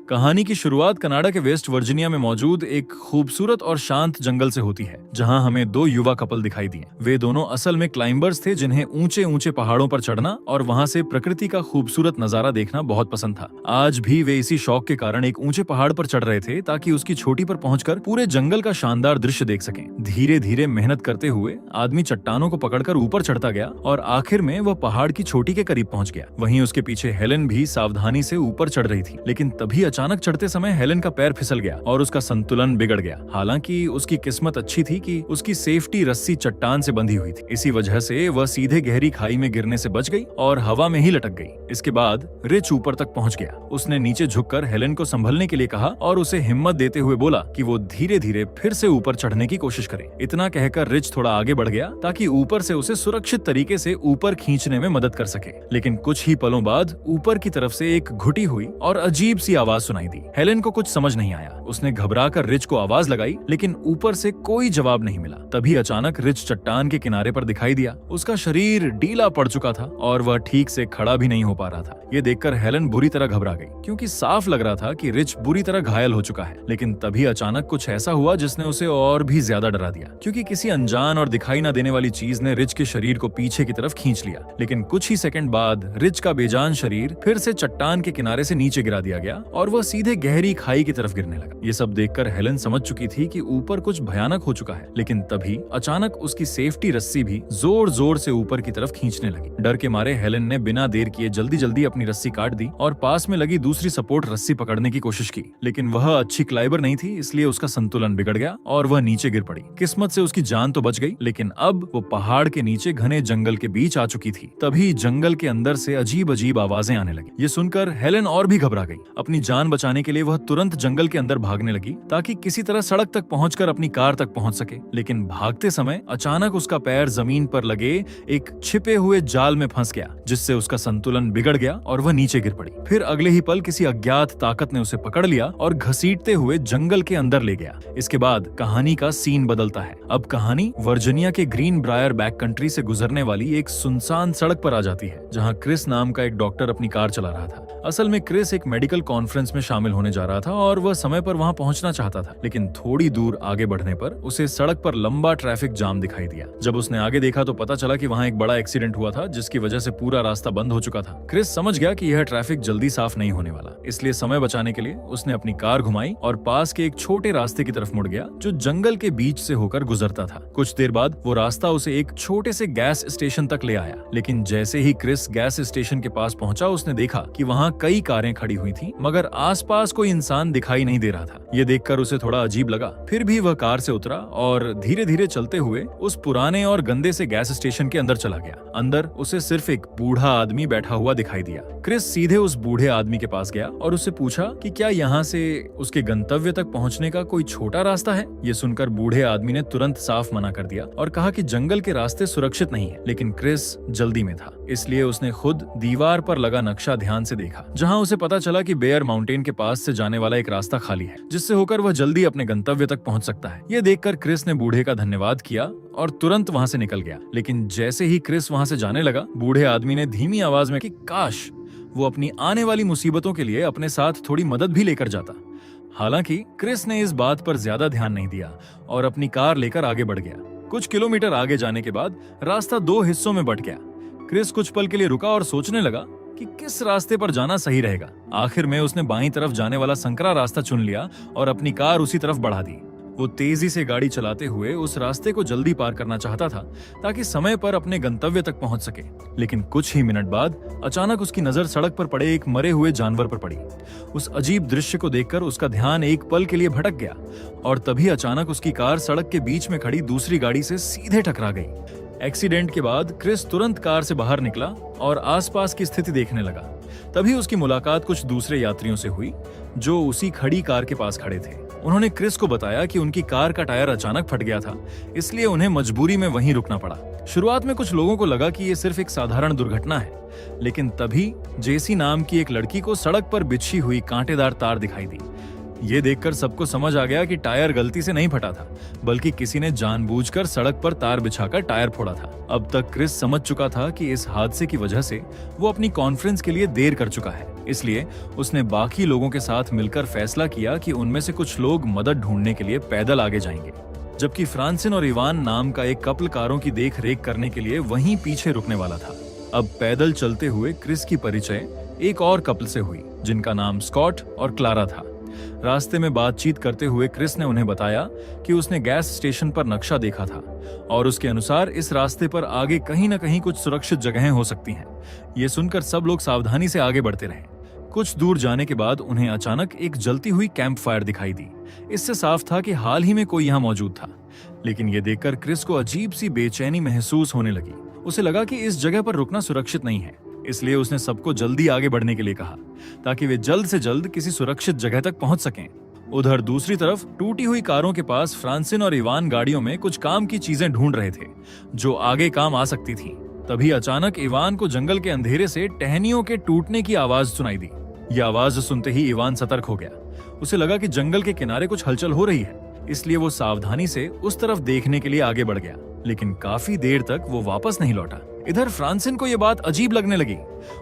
कहानी की शुरुआत कनाडा के वेस्ट वर्जीनिया में मौजूद एक खूबसूरत और शांत जंगल से होती है, जहां हमें दो युवा कपल दिखाई दिए। वे दोनों असल में क्लाइंबर्स थे, जिन्हें ऊंचे ऊंचे पहाड़ों पर चढ़ना और वहां से प्रकृति का खूबसूरत नजारा देखना बहुत पसंद था। आज भी वे इसी शौक के कारण एक ऊंचे पहाड़ पर चढ़ रहे थे, ताकि उसकी चोटी पर पहुंचकर पूरे जंगल का शानदार दृश्य देख सकें। धीरे धीरे मेहनत करते हुए आदमी चट्टानों को पकड़कर ऊपर चढ़ता गया और आखिर में वह पहाड़ की चोटी के करीब पहुंच गया। वहीं उसके पीछे हेलेन भी सावधानी से ऊपर चढ़ रही थी, लेकिन तभी अचानक चढ़ते समय हेलेन का पैर फिसल गया और उसका संतुलन बिगड़ गया। हालांकि उसकी किस्मत अच्छी थी कि उसकी सेफ्टी रस्सी चट्टान से बंधी हुई थी। इसी वजह से वह सीधे गहरी खाई में गिरने से बच गई और हवा में ही लटक गई। इसके बाद रिच ऊपर तक पहुंच गया। उसने नीचे झुककर हेलेन को संभलने के लिए कहा और उसे हिम्मत देते हुए बोला कि वो धीरे धीरे फिर से ऊपर चढ़ने की कोशिश करे। इतना कहकर रिच थोड़ा आगे बढ़ गया ताकि ऊपर से उसे सुरक्षित तरीके से ऊपर खींचने में मदद कर सके। लेकिन कुछ ही पलों बाद ऊपर की तरफ से एक घुटी हुई और अजीब सी आवाज सुनाई दी। हेलेन को कुछ समझ नहीं आया। उसने घबराकर रिच को आवाज लगाई, लेकिन ऊपर से कोई जवाब नहीं मिला। तभी अचानक रिच चट्टान के किनारे पर दिखाई दिया। उसका शरीर ढीला पड़ चुका था और वह ठीक से खड़ा भी नहीं हो पा रहा था। ये देखकर हेलेन बुरी तरह घबरा गई, क्योंकि साफ लग रहा था कि रिच बुरी तरह घायल हो चुका है। लेकिन तभी अचानक कुछ ऐसा हुआ जिसने उसे और भी ज्यादा डरा दिया, क्योंकि किसी अनजान और दिखाई न देने वाली चीज ने रिच के शरीर को पीछे की तरफ खींच लिया। लेकिन कुछ ही सेकंड बाद रिच का बेजान शरीर फिर से चट्टान के किनारे से नीचे गिरा दिया गया और वह सीधे गहरी खाई की तरफ गिरने लगा। ये सब देखकर हेलेन समझ चुकी थी कि ऊपर कुछ भयानक हो चुका है। लेकिन तभी अचानक उसकी सेफ्टी रस्सी भी जोर जोर से ऊपर की तरफ खींचने लगी। डर के मारे हेलेन ने बिना देर किए जल्दी जल्दी अपनी रस्सी काट दी और पास में लगी दूसरी सपोर्ट रस्सी पकड़ने की कोशिश की। लेकिन वह अच्छी क्लाइंबर नहीं थी, इसलिए उसका संतुलन बिगड़ गया और वह नीचे गिर पड़ी। किस्मत से उसकी जान तो बच गई, लेकिन अब वो पहाड़ के नीचे घने जंगल के बीच आ चुकी थी। तभी जंगल के अंदर से अजीब अजीब आवाजें आने लगी। ये सुनकर हेलेन और भी घबरा गई। अपनी जान बचाने के लिए वह तुरंत जंगल के अंदर भागने लगी, ताकि किसी तरह सड़क तक पहुंचकर अपनी कार तक पहुंच सके। लेकिन भागते समय अचानक उसका पैर जमीन पर लगे एक छिपे हुए जाल में फंस गया, जिससे उसका संतुलन बिगड़ गया और वह नीचे गिर पड़ी। फिर अगले ही पल किसी अज्ञात ताकत ने उसे पकड़ लिया और घसीटते हुए जंगल के अंदर ले गया। इसके बाद कहानी का सीन बदलता है। अब कहानी वर्जीनिया के ग्रीन ब्रायर बैक कंट्री से गुजरने वाली एक सुनसान सड़क पर आ जाती है, जहां क्रिस नाम का एक डॉक्टर अपनी कार चला रहा था। असल में क्रिस एक मेडिकल कॉन्फ्रेंस में शामिल होने जा रहा था और वह समय पर वहां पहुंचना चाहता था। लेकिन थोड़ी दूर आगे बढ़ने पर उसे सड़क पर लंबा ट्रैफिक जाम दिखाई दिया। जब उसने आगे देखा तो पता चला कि वहां एक बड़ा एक्सीडेंट हुआ था, जिसकी वजह से पूरा रास्ता बंद हो चुका था। क्रिस समझ गया कि यह ट्रैफिक जल्दी साफ नहीं होने वाला, इसलिए समय बचाने के लिए उसने अपनी कार घुमाई और पास के एक छोटे रास्ते की तरफ मुड़ गया, जो जंगल के बीच से होकर गुजरता था। कुछ देर बाद वो रास्ता उसे एक छोटे से गैस स्टेशन तक ले आया। लेकिन जैसे ही क्रिस गैस स्टेशन के पास पहुंचा, उसने देखा कि वहां कई कारें खड़ी हुई थी, मगर आसपास कोई इंसान दिखाई नहीं दे रहा था। ये देखकर उसे थोड़ा अजीब लगा। फिर भी वह कार से उतरा और धीरे धीरे चलते हुए उस पुराने और गंदे से गैस स्टेशन के अंदर चला गया। अंदर उसे सिर्फ एक बूढ़ा आदमी बैठा हुआ दिखाई दिया। क्रिस सीधे उस बूढ़े आदमी के पास गया और उससे पूछा कि क्या यहाँ से उसके गंतव्य तक पहुँचने का कोई छोटा रास्ता है। ये सुनकर बूढ़े आदमी ने तुरंत साफ मना कर दिया और कहा कि जंगल के रास्ते सुरक्षित नहीं है। लेकिन क्रिस जल्दी में था, इसलिए उसने खुद दीवार पर लगा नक्शा ध्यान से देखा, जहाँ उसे पता चला कि बेयर माउंटेन के पास से जाने वाला एक रास्ता खाली है, जिससे होकर वह जल्दी अपने गंतव्य तक पहुंच सकता है। यह देखकर क्रिस ने बूढ़े का धन्यवाद किया और तुरंत वहां से निकल गया। लेकिन जैसे ही क्रिस वहां से जाने लगा, बूढ़े आदमी ने धीमी आवाज में कि काश वो अपनी आने वाली मुसीबतों के लिए अपने साथ थोड़ी मदद भी लेकर जाता। हालांकि क्रिस ने इस बात पर ज्यादा ध्यान नहीं दिया और अपनी कार लेकर आगे बढ़ गया। कुछ किलोमीटर आगे जाने के बाद रास्ता दो हिस्सों में बंट गया। क्रिस कुछ पल के लिए रुका और सोचने लगा कि किस रास्ते पर जाना सही रहेगा। आखिर में उसने बाईं तरफ जाने वाला संकरा रास्ता चुन लिया और अपनी कार उसी तरफ बढ़ा दी। वो तेजी से गाड़ी चलाते हुए उस रास्ते को जल्दी पार करना चाहता था, ताकि समय पर अपने गंतव्य तक पहुंच सके। लेकिन कुछ ही मिनट बाद अचानक उसकी नजर सड़क पर पड़े एक मरे हुए जानवर पर पड़ी। उस अजीब दृश्य को देखकर उसका ध्यान एक पल के लिए भटक गया और तभी अचानक उसकी कार सड़क के बीच में खड़ी दूसरी गाड़ी से सीधे टकरा गई। एक्सीडेंट के बाद क्रिस तुरंत कार से बाहर निकला और आसपास की स्थिति देखने लगा। तभी उसकी मुलाकात कुछ दूसरे यात्रियों से हुई, जो उसी खड़ी कार के पास खड़े थे। उन्होंने क्रिस को बताया कि उनकी कार का टायर अचानक फट गया था, इसलिए उन्हें मजबूरी में वहीं रुकना पड़ा। शुरुआत में कुछ लोगों को लगा कि ये सिर्फ एक साधारण दुर्घटना है, लेकिन तभी जेसी नाम की एक लड़की को सड़क पर बिछी हुई कांटेदार तार दिखाई दी। ये देखकर सबको समझ आ गया कि टायर गलती से नहीं फटा था, बल्कि किसी ने जानबूझकर सड़क पर तार बिछाकर टायर फोड़ा था। अब तक क्रिस समझ चुका था कि इस हादसे की वजह से वो अपनी कॉन्फ्रेंस के लिए देर कर चुका है, इसलिए उसने बाकी लोगों के साथ मिलकर फैसला किया कि उनमें से कुछ लोग मदद ढूंढने के लिए पैदल आगे जाएंगे, जबकि फ्रांसिन और इवान नाम का एक कपल कारों की देख रेख करने के लिए वहीं पीछे रुकने वाला था। अब पैदल चलते हुए क्रिस की परिचय एक और कपल से हुई जिनका नाम स्कॉट और क्लारा था। रास्ते में बातचीत करते हुए क्रिस ने उन्हें बताया कि उसने गैस स्टेशन पर नक्शा देखा था और उसके अनुसार इस रास्ते पर आगे कहीं न कहीं कुछ सुरक्षित जगहें हो सकती हैं। ये सुनकर सब लोग सावधानी से आगे बढ़ते रहे। कुछ दूर जाने के बाद उन्हें अचानक एक जलती हुई कैंप फायर दिखाई दी। इससे साफ था कि हाल ही में कोई यहाँ मौजूद था, लेकिन ये देखकर क्रिस को अजीब सी बेचैनी महसूस होने लगी। उसे लगा कि इस जगह पर रुकना सुरक्षित नहीं है, इसलिए उसने सबको जल्दी आगे बढ़ने के लिए कहा ताकि वे जल्द से जल्द किसी सुरक्षित जगह तक पहुंच सकें। उधर दूसरी तरफ टूटी हुई कारों के पास फ्रांसिन और इवान गाड़ियों में कुछ काम की चीजें ढूंढ रहे थे जो आगे काम आ सकती थी। तभी अचानक इवान को जंगल के अंधेरे से टहनियों के टूटने की आवाज सुनाई दी। यह आवाज सुनते ही इवान सतर्क हो गया। उसे लगा कि जंगल के किनारे कुछ हलचल हो रही है, इसलिए वो सावधानी से उस तरफ देखने के लिए आगे बढ़ गया, लेकिन काफी देर तक वो वापस नहीं लौटा। इधर फ्रांसिन को यह बात अजीब लगने लगी।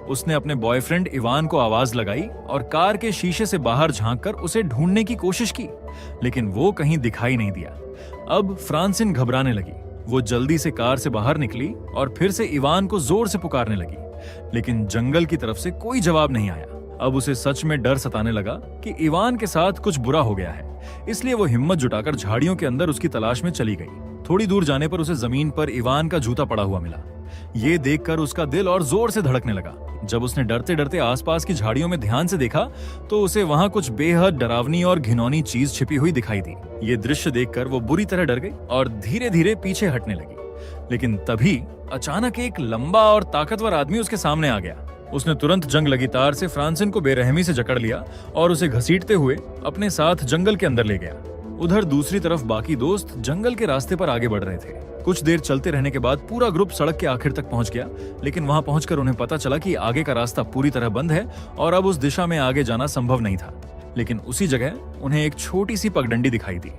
उसने अपने बॉयफ्रेंड इवान को आवाज लगाई और कार के शीशे से बाहर झांककर उसे ढूंढने की कोशिश की, लेकिन वो कहीं दिखाई नहीं दिया। अब फ्रांसिन घबराने लगी। वो जल्दी से कार से बाहर निकली और फिर से इवान को जोर से पुकारने लगी, लेकिन जंगल की तरफ से कोई जवाब नहीं आया। अब उसे सच में डर सताने लगा कि इवान के साथ कुछ बुरा हो गया है, इसलिए वो हिम्मत जुटाकर झाड़ियों के अंदर उसकी तलाश में चली गई। थोड़ी दूर जाने पर उसे जमीन पर इवान का जूता पड़ा हुआ मिला। ये देखकर उसका दिल और जोर से धड़कने लगा। जब उसने डरते डरते आसपास की झाड़ियों में ध्यान से देखा तो उसे वहां कुछ बेहद डरावनी और घिनौनी चीज छिपी हुई दिखाई दी। ये दृश्य देखकर वो बुरी तरह डर गई और धीरे धीरे पीछे हटने लगी। लेकिन तभी अचानक एक लंबा और ताकतवर आदमी उसके सामने आ गया। उसने तुरंत जंग लगी तार से फ्रांसिन को बेरहमी से जकड़ लिया और उसे घसीटते हुए अपने साथ जंगल के अंदर ले गया। उधर दूसरी तरफ बाकी दोस्त जंगल के रास्ते पर आगे बढ़ रहे थे। कुछ देर चलते रहने के बाद पूरा ग्रुप सड़क के आखिर तक पहुंच गया, लेकिन वहां पहुंचकर उन्हें पता चला कि आगे का रास्ता पूरी तरह बंद है और अब उस दिशा में आगे जाना संभव नहीं था। लेकिन उसी जगह उन्हें एक छोटी सी पगडंडी दिखाई दी।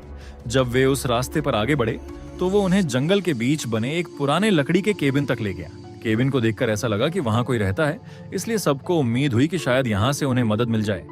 जब वे उस रास्ते पर आगे बढ़े तो वो उन्हें जंगल के बीच बने एक पुराने लकड़ी के केबिन तक ले गया। केबिन को देखकर ऐसा लगा कि वहां कोई रहता है, इसलिए सबको उम्मीद हुई कि शायद यहाँ से उन्हें मदद मिल जाए।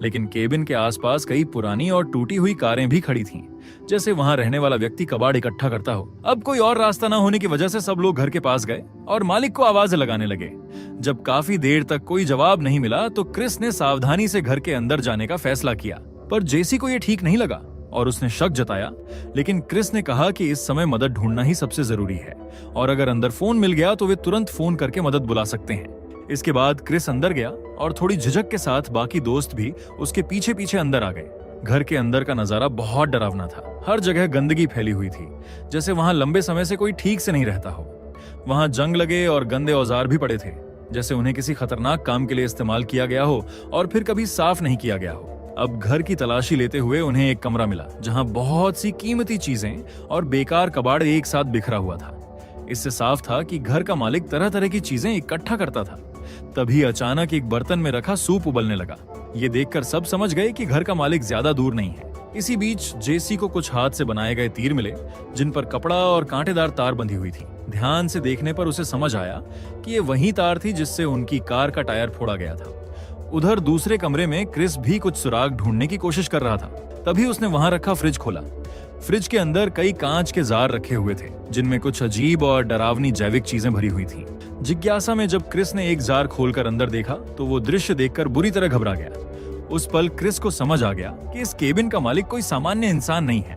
लेकिन केबिन के आसपास कई पुरानी और टूटी हुई कारें भी खड़ी थीं, जैसे वहां रहने वाला व्यक्ति कबाड़ इकट्ठा करता हो। अब कोई और रास्ता न होने की वजह से सब लोग घर के पास गए और मालिक को आवाज लगाने लगे। जब काफी देर तक कोई जवाब नहीं मिला तो क्रिस ने सावधानी से घर के अंदर जाने का फैसला किया, पर जेसी को यह ठीक नहीं लगा और उसने शक जताया। लेकिन क्रिस ने कहा कि इस समय मदद ढूंढना ही सबसे जरूरी है और अगर अंदर फोन मिल गया तो वे तुरंत फोन करके मदद बुला सकते हैं। इसके बाद क्रिस अंदर गया और थोड़ी झिझक के साथ बाकी दोस्त भी उसके पीछे पीछे अंदर आ गए। घर के अंदर का नजारा बहुत डरावना था। हर जगह गंदगी फैली हुई थी, जैसे वहां लंबे समय से कोई ठीक से नहीं रहता हो। वहां जंग लगे और गंदे औजार भी पड़े थे, जैसे उन्हें किसी खतरनाक काम के लिए इस्तेमाल किया गया हो और फिर कभी साफ नहीं किया गया हो। अब घर की तलाशी लेते हुए उन्हें एक कमरा मिला जहां बहुत सी कीमती चीजें और बेकार कबाड़ एक साथ बिखरा हुआ था। इससे साफ था कि घर का मालिक तरह तरह की चीजें इकट्ठा करता था। तभी अचानक एक बर्तन में रखा सूप उबलने लगा। ये देखकर सब समझ गए कि घर का मालिक ज्यादा दूर नहीं है। इसी बीच जेसी को कुछ हाथ से बनाए गए तीर मिले जिन पर कपड़ा और कांटेदार तार बंधी हुई थी। ध्यान से देखने पर उसे समझ आया कि ये वही तार थी जिससे उनकी कार का टायर फोड़ा गया था। उधर दूसरे कमरे में क्रिस भी कुछ सुराग ढूंढने की कोशिश कर रहा था। तभी उसने वहां रखा फ्रिज खोला। फ्रिज के अंदर कई कांच के जार रखे हुए थे जिनमें कुछ अजीब और डरावनी जैविक चीजें भरी हुई थीं। जिज्ञासा में जब क्रिस ने एक जार खोलकर अंदर देखा तो वो दृश्य देखकर बुरी तरह घबरा गया। उस पल क्रिस को समझ आ गया कि इस केबिन का मालिक कोई सामान्य इंसान नहीं है,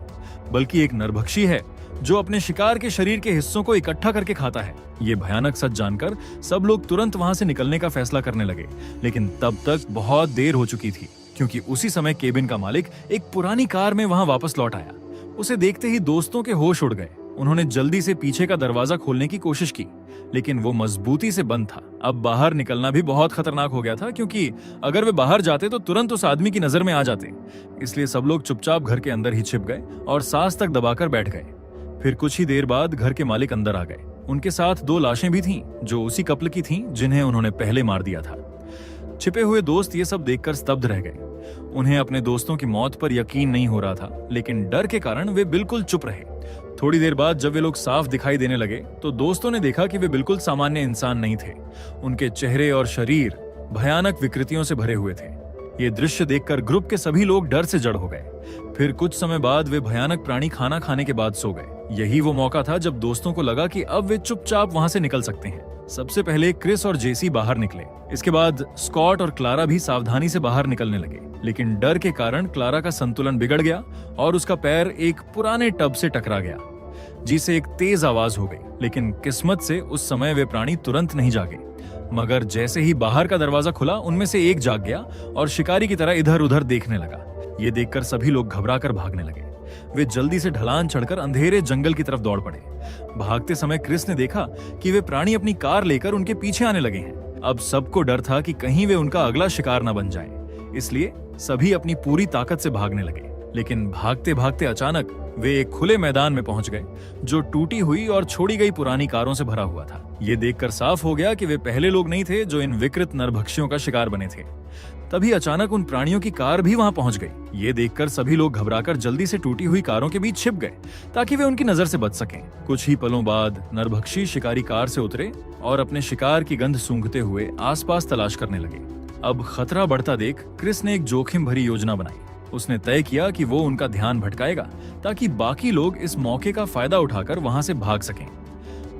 बल्कि एक नरभक्षी है जो अपने शिकार के शरीर के हिस्सों को इकट्ठा करके खाता है। ये भयानक सच जानकर सब लोग तुरंत वहां से निकलने का फैसला करने लगे, लेकिन तब तक बहुत देर हो चुकी थी, क्योंकि उसी समय केबिन का मालिक एक पुरानी कार में वहां वापस लौट आया। उसे देखते ही दोस्तों के होश उड़ गए। उन्होंने जल्दी से पीछे का दरवाजा खोलने की कोशिश की, लेकिन वो मजबूती से बंद था। अब बाहर निकलना भी बहुत खतरनाक हो गया था, क्योंकि अगर वे बाहर जाते तो तुरंत उस आदमी की नजर में आ जाते। इसलिए सब लोग चुपचाप घर के अंदर ही छिप गए और सांस तक दबाकर बैठ गए। फिर कुछ ही देर बाद घर के मालिक अंदर आ गए। उनके साथ 2 लाशें भी थीं, जो उसी कपल की थीं जिन्हें उन्होंने पहले मार दिया था। छिपे हुए दोस्त ये सब देखकर स्तब्ध रह गए। उन्हें अपने दोस्तों की मौत पर यकीन नहीं हो रहा था, लेकिन डर के कारण वे बिल्कुल चुप रहे। थोड़ी देर बाद जब वे लोग साफ दिखाई देने लगे तो दोस्तों ने देखा कि वे बिल्कुल सामान्य इंसान नहीं थे। उनके चेहरे और शरीर भयानक विकृतियों से भरे हुए थे। ये दृश्य देखकर ग्रुप के सभी लोग डर से जड़ हो गए। फिर कुछ समय बाद वे भयानक प्राणी खाना खाने के बाद सो गए। यही वो मौका था जब दोस्तों को लगा कि अब वे चुपचाप वहां से निकल सकते हैं। सबसे पहले क्रिस और जेसी बाहर निकले। इसके बाद स्कॉट और क्लारा भी सावधानी से बाहर निकलने लगे, लेकिन डर के कारण क्लारा का संतुलन बिगड़ गया और उसका पैर एक पुराने टब से टकरा गया, जिसे एक तेज आवाज हो गई। लेकिन किस्मत से उस समय वे प्राणी तुरंत नहीं जागे, मगर जैसे ही बाहर का दरवाजा खुला उनमें से एक जाग गया और शिकारी की तरह इधर उधर देखने लगा। ये देखकर सभी लोग घबराकर भागने लगे। वे जल्दी से ढलान चढ़कर अंधेरे जंगल की तरफ दौड़ पड़े। भागते समय क्रिस ने देखा कि वे प्राणी अपनी कार लेकर उनके पीछे आने लगे हैं। अब सबको डर था कि कहीं वे उनका अगला शिकार न बन जाएं, इसलिए सभी अपनी पूरी ताकत से भागने लगे। लेकिन भागते भागते अचानक वे एक खुले मैदान में पहुंच गए, जो टूटी हुई और छोड़ी गई पुरानी कारों से भरा हुआ था। ये देखकर साफ हो गया कि वे पहले लोग नहीं थे जो इन विकृत नरभक्षियों का शिकार बने थे। तभी अचानक उन प्राणियों की कार भी वहां पहुंच गई। ये देखकर सभी लोग घबराकर जल्दी से टूटी हुई कारों के बीच छिप गए, ताकि वे उनकी नजर से बच सकें। कुछ ही पलों बाद नरभक्षी शिकारी कार से उतरे और अपने शिकार की गंध सूंघते हुए आसपास तलाश करने लगे। अब खतरा बढ़ता देख क्रिस ने एक जोखिम भरी योजना बनाई। उसने तय किया कि वो उनका ध्यान भटकाएगा, ताकि बाकी लोग इस मौके का फायदा उठाकर वहां से भाग सकें।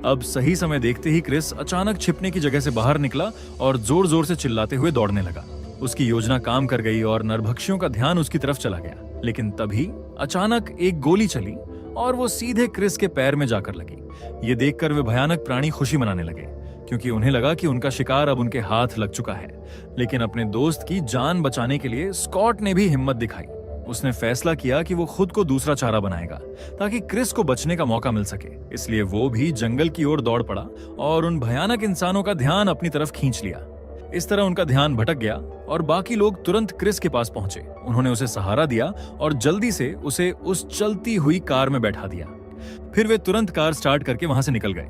अब सही समय देखते ही क्रिस अचानक छिपने की जगह से बाहर निकला और जोर जोर से चिल्लाते हुए दौड़ने लगा। उसकी योजना काम कर गई और नरभक्षियों का ध्यान उसकी तरफ चला गया। लेकिन तभी अचानक एक गोली चली और वो सीधे क्रिस के पैर में जाकर लगी। ये देखकर वे भयानक प्राणी खुशी मनाने लगे, क्योंकि उन्हें लगा कि उनका शिकार अब उनके हाथ लग चुका है। लेकिन अपने दोस्त की जान बचाने के लिए स्कॉट ने भी हिम्मत दिखाई। उसने फैसला किया कि वो खुद को दूसरा चारा बनाएगा, ताकि क्रिस को बचने का मौका मिल सके। इसलिए वो भी जंगल की ओर दौड़ पड़ा और उन भयानक इंसानों का ध्यान अपनी तरफ खींच लिया। इस तरह उनका ध्यान भटक गया और बाकी लोग तुरंत क्रिस के पास पहुंचे। उन्होंने उसे सहारा दिया और जल्दी से उसे उस चलती हुई कार में बैठा दिया। फिर वे तुरंत कार स्टार्ट करके वहां से निकल गए।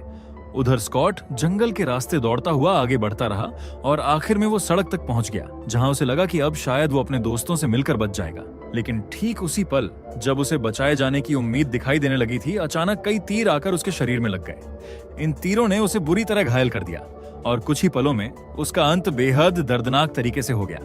उधर स्कॉट जंगल के रास्ते दौड़ता हुआ आगे बढ़ता रहा और आखिर में वो सड़क तक पहुंच गया, जहां उसे लगा कि अब शायद वो अपने दोस्तों से मिलकर बच जाएगा। लेकिन ठीक उसी पल जब उसे बचाए जाने की उम्मीद दिखाई देने लगी थी, अचानक कई तीर आकर उसके शरीर में लग गए। इन तीरों ने उसे बुरी तरह घायल कर दिया और कुछ ही पलों में उसका अंत बेहद दर्दनाक तरीके से हो गया।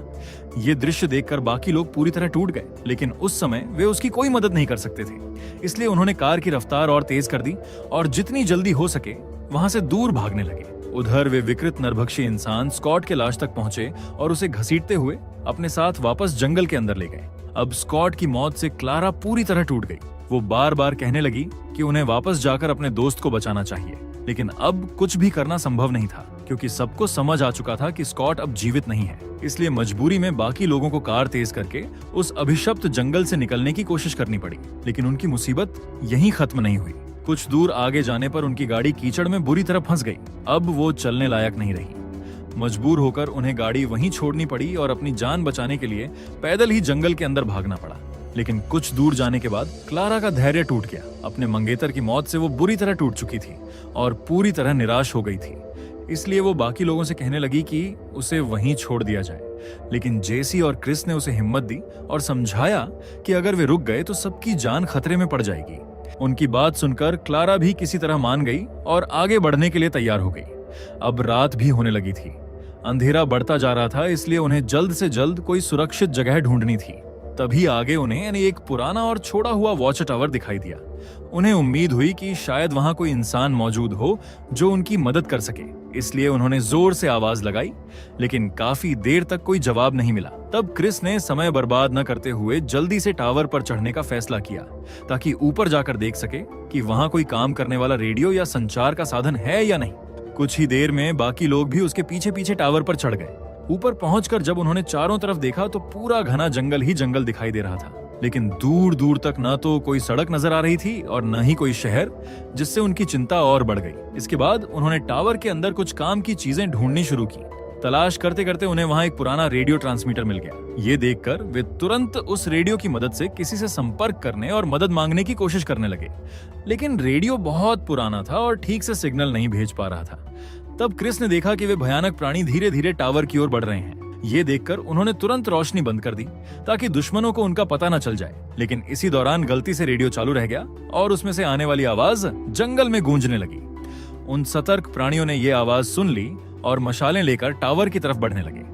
ये दृश्य देखकर बाकी लोग पूरी तरह टूट गए, लेकिन उस समय वे उसकी कोई मदद नहीं कर सकते थे। इसलिए उन्होंने कार की रफ्तार और तेज कर दी और जितनी जल्दी हो सके वहां से दूर भागने लगे। उधर वे विकृत नरभक्षी इंसान स्कॉट के लाश तक पहुंचे और उसे घसीटते हुए अपने साथ वापस जंगल के अंदर ले गए। अब स्कॉट की मौत से क्लारा पूरी तरह टूट गई। वो बार बार कहने लगी कि उन्हें वापस जाकर अपने दोस्त को बचाना चाहिए, लेकिन अब कुछ भी करना संभव नहीं था, क्योंकि सबको समझ आ चुका था कि स्कॉट अब जीवित नहीं है। इसलिए मजबूरी में बाकी लोगों को कार तेज करके उस अभिशप्त जंगल से निकलने की कोशिश करनी पड़ी। लेकिन उनकी मुसीबत यहीं खत्म नहीं हुई। कुछ दूर आगे जाने पर उनकी गाड़ी कीचड़ में बुरी तरह फंस गई। अब वो चलने लायक नहीं रही। मजबूर होकर उन्हें गाड़ी वहीं छोड़नी पड़ी और अपनी जान बचाने के लिए पैदल ही जंगल के अंदर भागना पड़ा। लेकिन कुछ दूर जाने के बाद क्लारा का धैर्य टूट गया। अपने मंगेतर की मौत से वो बुरी तरह टूट चुकी थी और पूरी तरह निराश हो गई थी। इसलिए वो बाकी लोगों से कहने लगी कि उसे वहीं छोड़ दिया जाए। लेकिन जेसी और क्रिस ने उसे हिम्मत दी और समझाया कि अगर वे रुक गए तो सबकी जान खतरे में पड़ जाएगी। उनकी बात सुनकर क्लारा भी किसी तरह मान गई और आगे बढ़ने के लिए तैयार हो गई। अब रात भी होने लगी थी। अंधेरा बढ़ता जा रहा था, इसलिए उन्हें जल्द से जल्द कोई सुरक्षित जगह ढूंढनी थी। तभी आगे उन्हें एक पुराना और छोड़ा हुआ वॉच टावर दिखाई दिया। उन्हें उम्मीद हुई कि शायद वहां कोई इंसान मौजूद हो जो उनकी मदद कर सके, इसलिए उन्होंने जोर से आवाज लगाई, लेकिन काफी देर तक कोई जवाब नहीं मिला। तब क्रिस ने समय बर्बाद न करते हुए जल्दी से टावर पर चढ़ने का फैसला किया, ताकि ऊपर जाकर देख सके कि वहां कोई काम करने वाला रेडियो या संचार का साधन है या नहीं। कुछ ही देर में बाकी लोग भी उसके पीछे पीछे टावर पर चढ़ गए। ऊपर पहुंचकर जब उन्होंने चारों तरफ देखा तो पूरा घना जंगल ही जंगल दिखाई दे रहा था। लेकिन दूर दूर तक न तो कोई सड़क नजर आ रही थी और न ही कोई शहर, जिससे उनकी चिंता और बढ़ गई। इसके बाद उन्होंने टावर के अंदर कुछ काम की चीजें ढूंढनी शुरू की। तलाश करते करते उन्हें वहां एक पुराना रेडियो ट्रांसमीटर मिल गया। ये देखकर वे तुरंत उस रेडियो की मदद से किसी से संपर्क करने और मदद मांगने की कोशिश करने लगे। लेकिन रेडियो बहुत पुराना था और ठीक से सिग्नल नहीं भेज पा रहा था। तब क्रिस ने देखा कि वे भयानक प्राणी धीरे धीरे टावर की ओर बढ़ रहे हैं। ये देखकर उन्होंने तुरंत रोशनी बंद कर दी, ताकि दुश्मनों को उनका पता न चल जाए। लेकिन इसी दौरान गलती से रेडियो चालू रह गया और उसमें से आने वाली आवाज जंगल में गूंजने लगी। उन सतर्क प्राणियों ने ये आवाज सुन ली और मशालें लेकर टावर की तरफ बढ़ने लगे।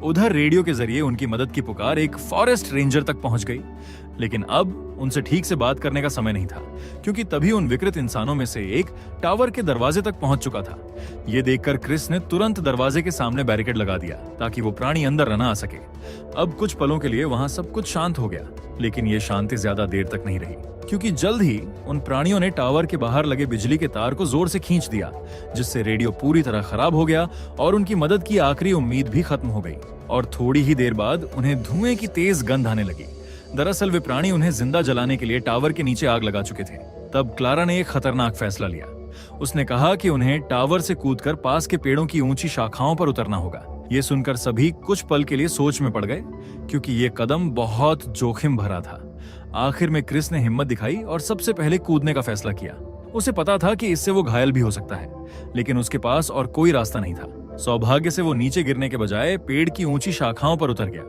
उधर रेडियो के जरिए उनकी मदद की पुकार एक फॉरेस्ट रेंजर तक पहुंच गई, लेकिन अब उनसे ठीक से बात करने का समय नहीं था, क्योंकि तभी उन विकृत इंसानों में से एक टावर के दरवाजे तक पहुंच चुका था। ये देखकर क्रिस ने तुरंत दरवाजे के सामने बैरिकेड लगा दिया ताकि वो प्राणी अंदर न आ सके। अब कुछ पलों के लिए वहां सब कुछ शांत हो गया, लेकिन ये शांति ज्यादा देर तक नहीं रही, क्योंकि जल्द ही उन प्राणियों ने टावर के बाहर लगे बिजली के तार को जोर से खींच दिया, जिससे रेडियो पूरी तरह खराब हो गया और उनकी मदद की आखिरी उम्मीद भी खत्म हो गई। और थोड़ी ही देर बाद उन्हें धुएं की तेज गंध आने लगी। दरअसल वे प्राणी उन्हें जिंदा जलाने के लिए टावर के नीचे आग लगा चुके थे। तब क्लारा ने एक खतरनाक फैसला लिया। उसने कहा कि उन्हें टावर से कूदकर पास के पेड़ों की ऊंची शाखाओं पर उतरना होगा। ये सुनकर सभी कुछ पल के लिए सोच में पड़ गए, क्योंकि ये कदम बहुत जोखिम भरा था। आखिर में क्रिस ने हिम्मत दिखाई और सबसे पहले कूदने का फैसला किया। उसे पता था कि इससे वो घायल भी हो सकता है, लेकिन उसके पास और कोई रास्ता नहीं था। सौभाग्य से वो नीचे गिरने के बजाय पेड़ की ऊंची शाखाओं पर उतर गया,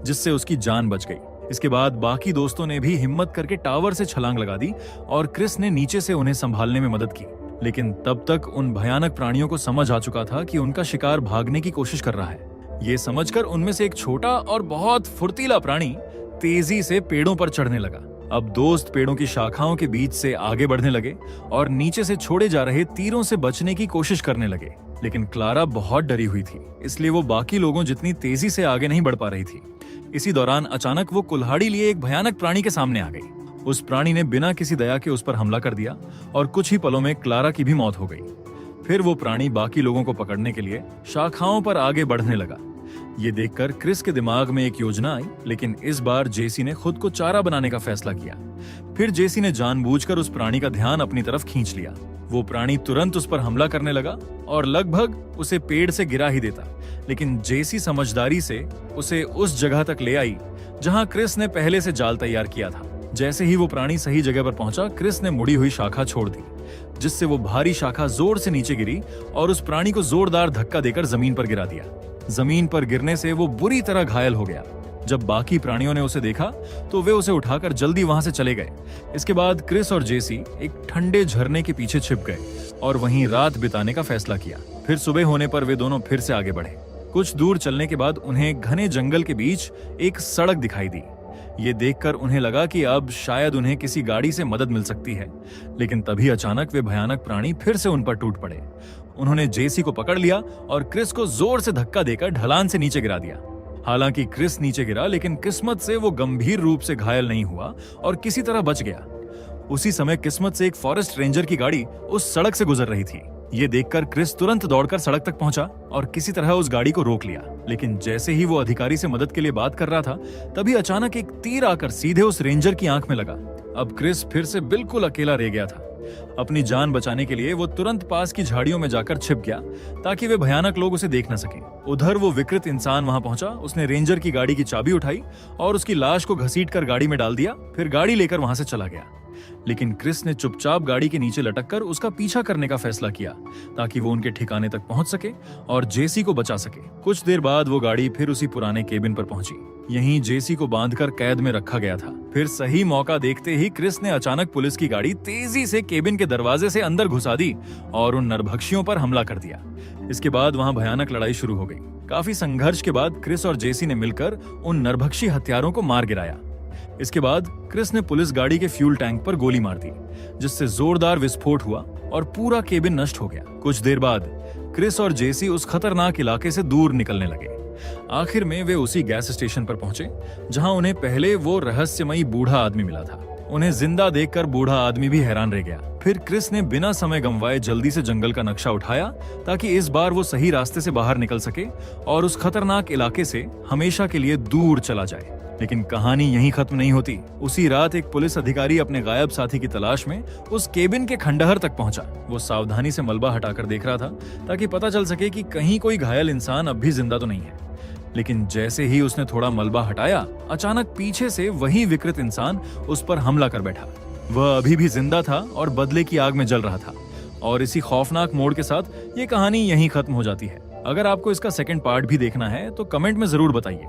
जिससे उसकी जान बच गई। इसके बाद बाकी दोस्तों ने भी हिम्मत करके टावर से छलांग लगा दी और क्रिस ने नीचे से उन्हें संभालने में मदद की। लेकिन तब तक उन भयानक प्राणियों को समझ आ चुका था कि उनका शिकार भागने की कोशिश कर रहा है। ये समझकर उनमें से एक छोटा और बहुत फुर्तीला प्राणी तेजी से पेड़ों पर चढ़ने लगा। अब दोस्त पेड़ों की शाखाओं के बीच से आगे बढ़ने लगे और नीचे से छोड़े जा रहे तीरों से बचने की कोशिश करने लगे। लेकिन क्लारा बहुत डरी हुई थी, इसलिए वो बाकी लोगों जितनी तेजी से आगे नहीं बढ़ पा रही थी। इसी दौरान अचानक वो कुल्हाड़ी लिए एक भयानक प्राणी के सामने आ गई। उस प्राणी ने बिना किसी दया के उस पर हमला कर दिया और कुछ ही पलों में क्लारा की भी मौत हो गई। फिर वो प्राणी बाकी लोगों को पकड़ने के लिए शाखाओं पर आगे बढ़ने लगा। ये देखकर क्रिस के दिमाग में एक योजना आई, लेकिन इस बार जेसी ने खुद को चारा बनाने का फैसला किया। फिर जेसी ने जानबूझकर उस प्राणी का ध्यान अपनी तरफ खींच लिया। वो प्राणी तुरंत उस पर हमला करने लगा और लगभग उसे पेड़ से गिरा ही देता, लेकिन जेसी समझदारी से उसे उस जगह तक ले आई जहां क्रिस ने पहले से जाल तैयार किया था। जैसे ही वो प्राणी सही जगह पर पहुंचा, क्रिस ने मुड़ी हुई शाखा छोड़ दी, जिससे वो भारी शाखा जोर से नीचे गिरी और उस प्राणी को जोरदार धक्का देकर जमीन पर गिरा दिया। जमीन पर गिरने से वो बुरी तरह घायल हो गया। जब बाकी प्राणियों ने उसे देखा तो वे उसे उठाकर जल्दी वहां से चले गए। इसके बाद क्रिस और जेसी एक ठंडे झरने के पीछे छिप गए और वहीं रात बिताने का फैसला किया। फिर सुबह होने पर वे दोनों फिर से आगे बढ़े। कुछ दूर चलने के बाद उन्हें घने जंगल के बीच एक सड़क दिखाई दी। ये देखकर उन्हें लगा कि अब शायद उन्हें किसी गाड़ी से मदद मिल सकती है, लेकिन तभी अचानक वे भयानक प्राणी फिर से उन पर टूट पड़े। उन्होंने जेसी को पकड़ लिया और क्रिस को जोर से धक्का देकर ढलान से नीचे गिरा दिया। हालांकि क्रिस नीचे गिरा, लेकिन किस्मत से वो गंभीर रूप से घायल नहीं हुआ और किसी तरह बच गया। उसी समय किस्मत से एक फॉरेस्ट रेंजर की गाड़ी उस सड़क से गुजर रही थी। ये देखकर क्रिस तुरंत दौड़कर सड़क तक पहुंचा और किसी तरह उस गाड़ी को रोक लिया। लेकिन जैसे ही वो अधिकारी से मदद के लिए बात कर रहा था, तभी अचानक एक तीर आकर सीधे उस रेंजर की आंख में लगा। अब क्रिस फिर से बिल्कुल अकेला रह गया था। अपनी जान बचाने के लिए वो तुरंत पास की झाड़ियों में जाकर छिप गया, ताकि वे भयानक लोग उसे देख न सकें। उधर वो विकृत इंसान वहां पहुंचा। उसने रेंजर की गाड़ी की चाबी उठाई और उसकी लाश को घसीटकर गाड़ी में डाल दिया। फिर गाड़ी लेकर वहां से चला गया। लेकिन क्रिस ने चुपचाप गाड़ी के नीचे लटककर उसका पीछा करने का फैसला किया, ताकि वो उनके ठिकाने तक पहुंच सके और जेसी को बचा सके। कुछ देर बाद वो गाड़ी फिर उसी पुराने केबिन पर पहुंची। यहीं जेसी को बांधकर कैद में रखा गया था। फिर सही मौका देखते ही क्रिस ने अचानक पुलिस की गाड़ी तेजी से केबिन के दरवाजे से अंदर घुसा दी और उन नरभक्षियों पर हमला कर दिया। इसके बाद वहां भयानक लड़ाई शुरू हो गई। काफी संघर्ष के बाद क्रिस और जेसी ने मिलकर उन नरभक्षी हत्यारों को मार गिराया। इसके बाद क्रिस ने पुलिस गाड़ी के फ्यूल टैंक पर गोली मार दी, जिससे जोरदार विस्फोट हुआ और पूरा केबिन नष्ट हो गया। कुछ देर बाद क्रिस और जेसी उस खतरनाक इलाके से दूर निकलने लगे। आखिर में वे उसी गैस स्टेशन पर पहुंचे जहां उन्हें पहले वो रहस्यमयी बूढ़ा आदमी मिला था। उन्हें जिंदा देखकर बूढ़ा आदमी भी हैरान रह गया। फिर क्रिस ने बिना समय गंवाए जल्दी से जंगल का नक्शा उठाया, ताकि इस बार वो सही रास्ते से बाहर निकल सके और उस खतरनाक इलाके से हमेशा के लिए दूर चला जाए। लेकिन कहानी यहीं खत्म नहीं होती। उसी रात एक पुलिस अधिकारी अपने गायब साथी की तलाश में उस केबिन के खंडहर तक पहुंचा। वो सावधानी से मलबा हटाकर देख रहा था, ताकि पता चल सके कि कहीं कोई घायल इंसान अब भी जिंदा तो नहीं है। लेकिन जैसे ही उसने थोड़ा मलबा हटाया, अचानक पीछे से वही विकृत इंसान उस पर हमला कर बैठा। वह अभी भी जिंदा था और बदले की आग में जल रहा था। और इसी खौफनाक मोड़ के साथ ये कहानी यहीं खत्म हो जाती है। अगर आपको इसका सेकंड पार्ट भी देखना है तो कमेंट में जरूर बताइए।